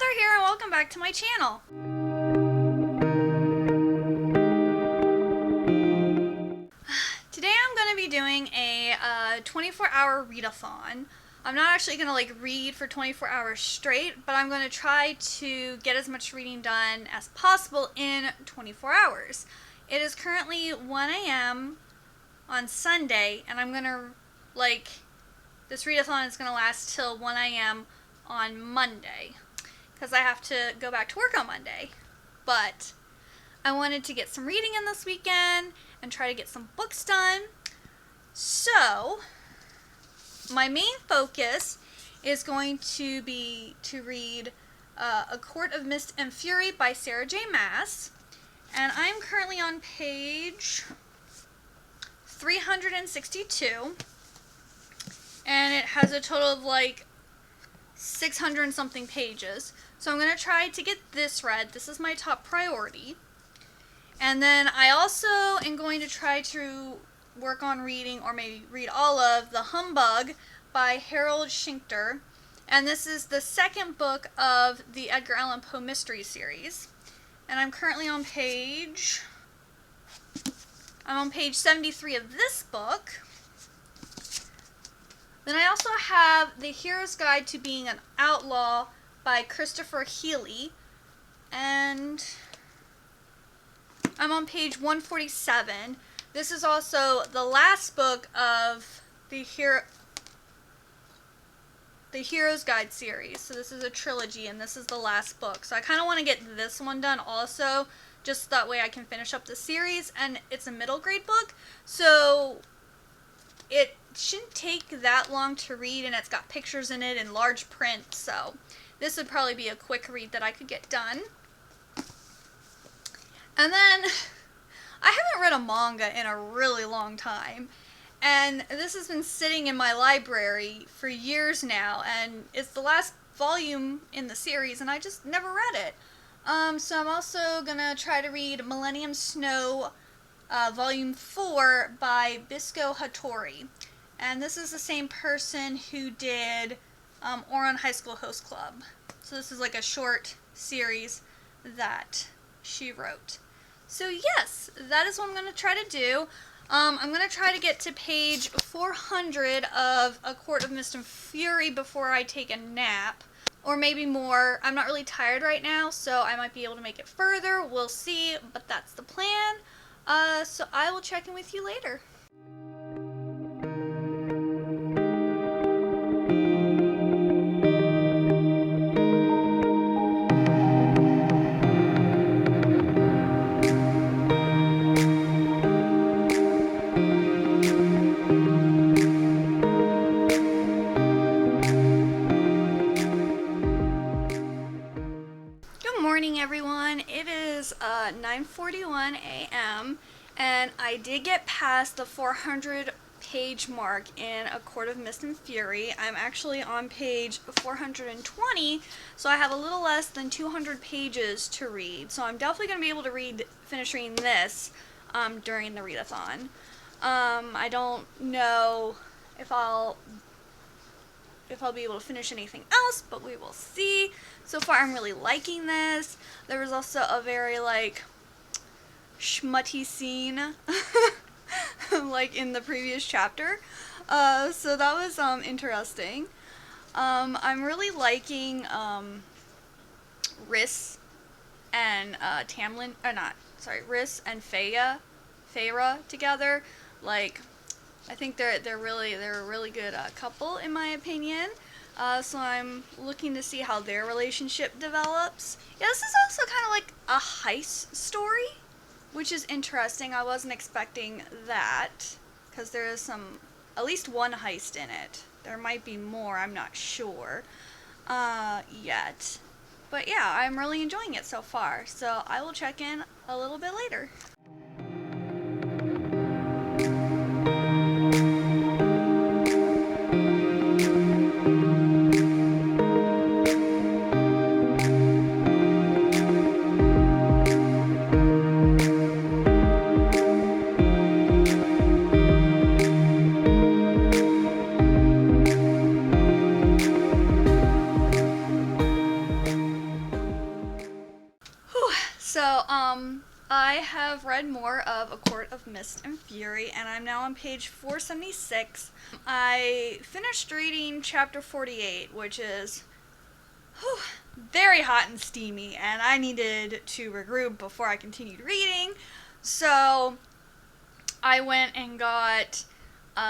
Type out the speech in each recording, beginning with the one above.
Heather here, and welcome back to my channel. Today I'm going to be doing a 24-hour readathon. I'm not actually going to read for 24 hours straight, but I'm going to try to get as much reading done as possible in 24 hours. It is currently 1 a.m. on Sunday, and I'm going to, this readathon is going to last till 1 a.m. on Monday, because I have to go back to work on Monday. But I wanted to get some reading in this weekend and try to get some books done. So my main focus is going to be to read A Court of Mist and Fury by Sarah J. Maas. And I'm currently on page 362. And it has a total of 600 and something pages. So I'm going to try to get this read. This is my top priority. And then I also am going to try to work on reading, or maybe read all of, The Humbug by Harold Shinkter. And this is the second book of the Edgar Allan Poe mystery series. And I'm currently on page 73 of this book. Then I also have The Hero's Guide to Being an Outlaw by Christopher Healy. And I'm on page 147. This is also the last book of the Hero's Guide series. So this is a trilogy, and this is the last book. So I kind of want to get this one done also, just that way I can finish up the series. And it's a middle grade book, so it shouldn't take that long to read, and it's got pictures in it in large print, so this would probably be a quick read that I could get done. And then I haven't read a manga in a really long time, and this has been sitting in my library for years now, and it's the last volume in the series, and I just never read it. So I'm also gonna try to read Millennium Snow Volume 4 by Bisco Hattori. And this is the same person who did Ouran High School Host Club. So this is like a short series that she wrote. So yes, that is what I'm going to try to do. I'm going to try to get to page 400 of A Court of Mist and Fury before I take a nap. Or maybe more. I'm not really tired right now, so I might be able to make it further. We'll see, but that's the plan. So I will check in with you later. Good morning, everyone. It is 9:41 a.m. and I did get past the 400 page mark in A Court of Mist and Fury. I'm actually on page 420, so I have a little less than 200 pages to read. So I'm definitely going to be able to finish reading this during the readathon. I don't know if I'll be able to finish anything else, but we will see. So far, I'm really liking this. There was also a very, schmutty scene, in the previous chapter. So that was, interesting. I'm really liking, Riss and, Riss and Feyre together. I think they're a really good couple, in my opinion. So I'm looking to see how their relationship develops. Yeah, this is also kind of like a heist story, which is interesting. I wasn't expecting that, because there is at least one heist in it. There might be more, I'm not sure yet. But yeah, I'm really enjoying it so far. So I will check in a little bit later. So, I have read more of A Court of Mist and Fury, and I'm now on page 476. I finished reading chapter 48, which is very hot and steamy, and I needed to regroup before I continued reading. So, I went and got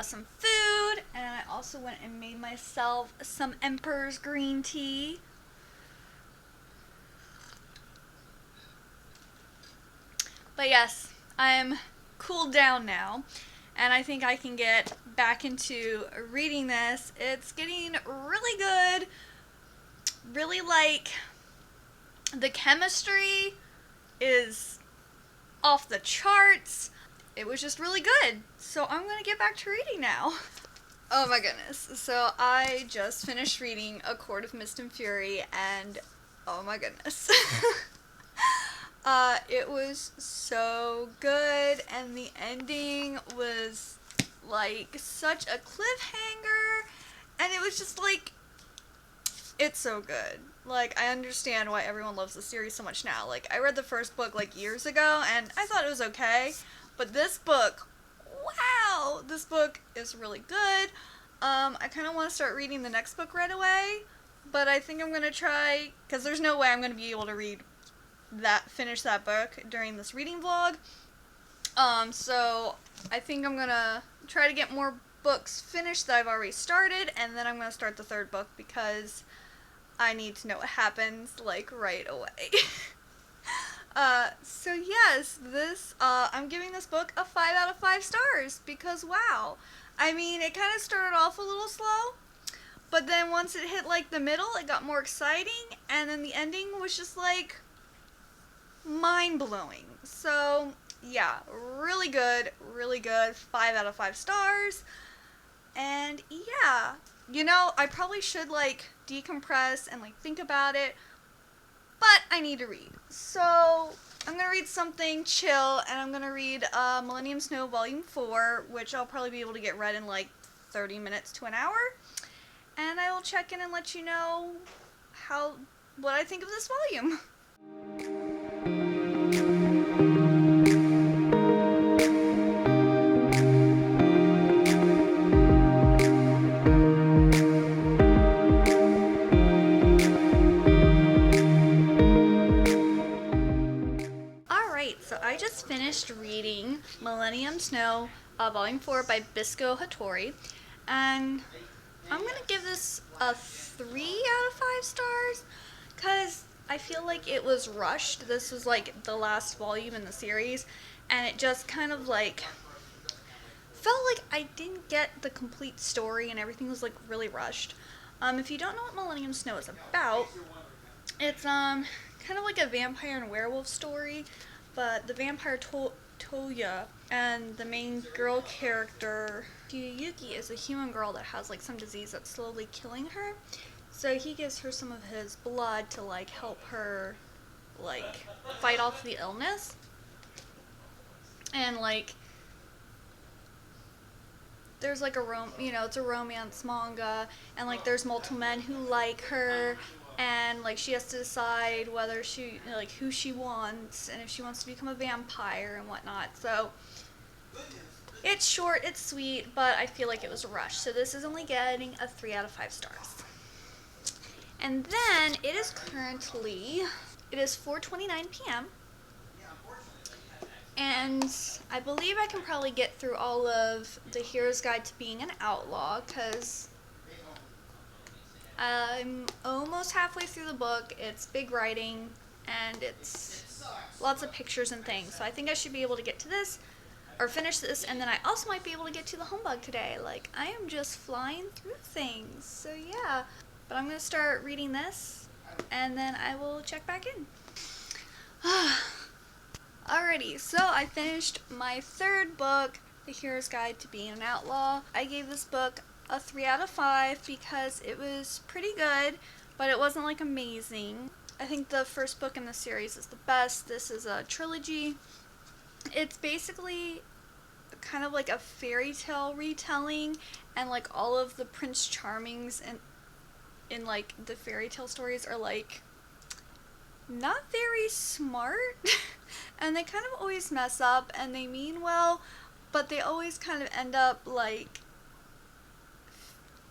some food, and I also went and made myself some Emperor's green tea. But yes, I'm cooled down now, and I think I can get back into reading this. It's getting really good. Really, like, the chemistry is off the charts. It was just really good. So I'm going to get back to reading now. Oh my goodness. So I just finished reading A Court of Mist and Fury, and oh my goodness. It was so good, and the ending was, like, such a cliffhanger, and it was just, like, it's so good. Like, I understand why everyone loves the series so much now. Like, I read the first book, like, years ago, and I thought it was okay, but this book, wow, this book is really good. I kind of want to start reading the next book right away, but I think I'm going to try, because there's no way I'm going to be able to finish that book during this reading vlog. So I think I'm gonna try to get more books finished that I've already started, and then I'm gonna start the third book because I need to know what happens, like, right away. So yes, I'm giving this book a 5 out of 5 stars because wow. I mean, it kind of started off a little slow, but then once it hit, like, the middle, it got more exciting, and then the ending was just, like, mind-blowing. So, yeah, really good, 5 out of 5 stars. And, yeah, I probably should, like, decompress and, like, think about it, but I need to read. So, I'm going to read something chill, and I'm going to read Millennium Snow Volume 4, which I'll probably be able to get read in, like, 30 minutes to an hour. And I will check in and let you know what I think of this volume. So I just finished reading Millennium Snow Volume 4 by Bisco Hattori, and I'm going to give this a 3 out of 5 stars, because I feel like it was rushed. This was, like, the last volume in the series, and it just kind of, like, felt like I didn't get the complete story, and everything was, like, really rushed. If you don't know what Millennium Snow is about, it's, kind of like a vampire and werewolf story, but the vampire Toya and the main girl character Yuki is a human girl that has, like, some disease that's slowly killing her. So he gives her some of his blood to, like, help her, like, fight off the illness. And, like, there's, like, it's a romance manga, and, like, there's multiple men who like her, and, like, she has to decide whether who she wants, and if she wants to become a vampire and whatnot. So, it's short, it's sweet, but I feel like it was rushed. So this is only getting a 3 out of 5 stars. And then, it is 4:29 p.m., and I believe I can probably get through all of The Hero's Guide to Being an Outlaw, because I'm almost halfway through the book. It's big writing, and it's lots of pictures and things. So I think I should be able to get to this, or finish this, and then I also might be able to get to the Humbug today. Like, I am just flying through things. So yeah. But I'm going to start reading this, and then I will check back in. Alrighty, so I finished my third book, The Hero's Guide to Being an Outlaw. I gave this book a 3 out of 5 because it was pretty good, but it wasn't, like, amazing. I think the first book in the series is the best. This is a trilogy. It's basically kind of like a fairy tale retelling, and, like, all of the Prince Charmings in like, the fairy tale stories are, like, not very smart, and they kind of always mess up, and they mean well, but they always kind of end up like,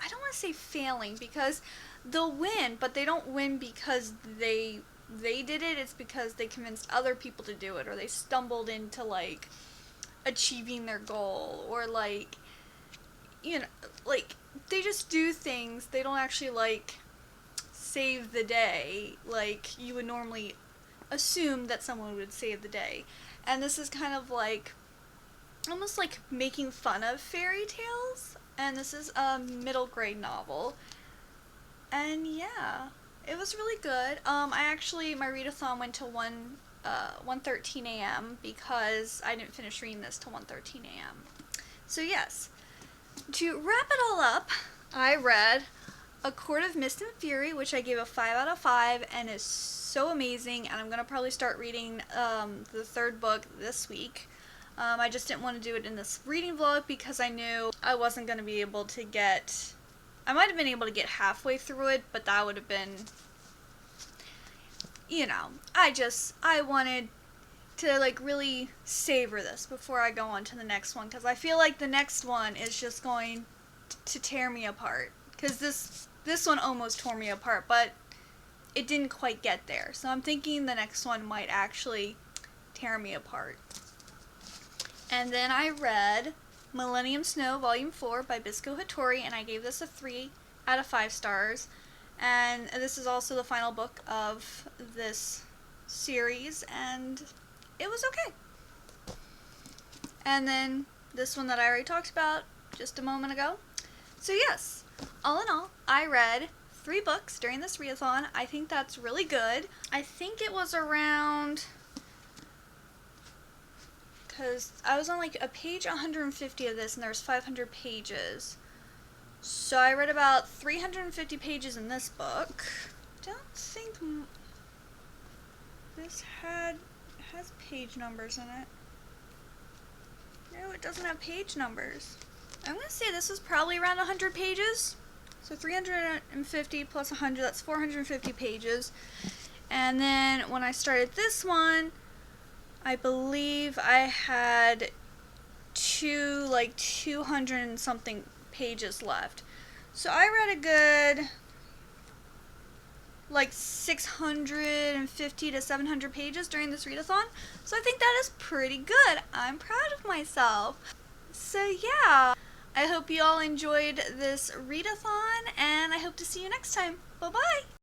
I don't want to say failing, because they'll win, but they don't win because they did it. It's because they convinced other people to do it, or they stumbled into like achieving their goal, or like, you know, like they just do things. They don't actually like save the day like you would normally assume that someone would save the day. And this is kind of like almost like making fun of fairy tales, and this is a middle grade novel. And yeah, it was really good. My readathon went to 1:13 a.m. because I didn't finish reading this till 1:13 a.m. So yes, to wrap it all up, I read A Court of Mist and Fury, which I gave a 5 out of 5, and is so amazing, and I'm going to probably start reading the third book this week. I just didn't want to do it in this reading vlog because I knew I wasn't going to be able to get... I might have been able to get halfway through it, but that would have been... You know, I wanted to like really savor this before I go on to the next one, because I feel like the next one is just going to tear me apart, because this one almost tore me apart, but it didn't quite get there. So I'm thinking the next one might actually tear me apart. And then I read Millennium Snow Volume 4 by Bisco Hattori, and I gave this a 3 out of 5 stars. And this is also the final book of this series, and it was okay. And then this one that I already talked about just a moment ago. So yes, all in all, I read 3 books during this readathon. I think that's really good. I think it was around... because I was on like a page 150 of this, and there's 500 pages. So I read about 350 pages in this book. Don't think this has page numbers in it. No, it doesn't have page numbers. I'm going to say this was probably around 100 pages. So 350 plus 100, that's 450 pages. And then when I started this one, I believe I had 200 and something pages left. So I read a good like 650 to 700 pages during this readathon. So I think that is pretty good. I'm proud of myself. So yeah, I hope you all enjoyed this readathon, and I hope to see you next time. Bye bye!